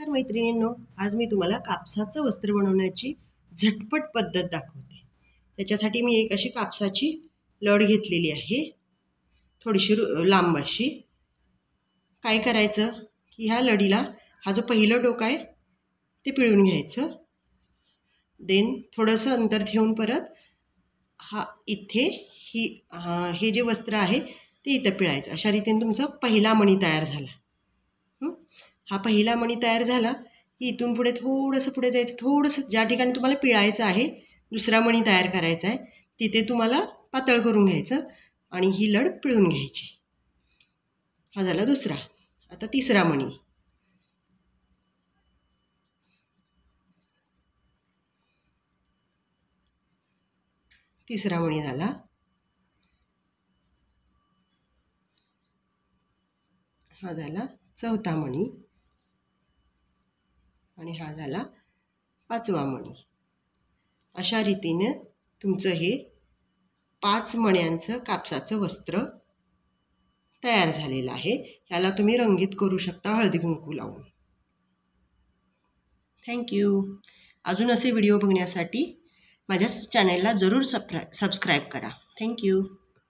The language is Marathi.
नमस्कार मैत्रिणींनो, आज मी तुम्हाला कापसाचं वस्त्र बनवण्याची झटपट पद्धत दाखवते। त्याच्यासाठी मी एक अशी कापसाची लढ घेतलेली आहे, थोडीशी लांब अशी। काय करायचं की ह्या लढीला हा जो पहिलं डोकं आहे ते पिळून घ्यायचं। देन थोडंसं अंतर ठेवून परत हा इथे हे जे वस्त्र आहे ते इथं पिळायचं। अशा रीतीने तुमचा पहिला मणी तयार झाला। हा पहिला मणी तयार झाला की इथून पुढे थोडंसं पुढे जायचं, थोडंसं ज्या ठिकाणी तुम्हाला पिळायचं आहे दुसरा मणी तयार करायचा आहे तिथे तुम्हाला पातळ करून घ्यायचं आणि ही लढ पिळून घ्यायची। हा झाला दुसरा। आता तिसरा मणी, तिसरा मणी झाला। हा झाला चौथा मणी आणि हा झाला पाचवा मणी। अशा रीतीने तुमचं हे 5 मण्यांचं कापसाचं वस्त्र तयार झालेलं आहे। याला तुम्ही रंगीत करू शकता हळदी कुंकू लावून। थँक्यू। अजून असे व्हिडिओ बघण्यासाठी माझ्या चॅनेलला जरूर सबस्क्राईब करा। थँक्यू।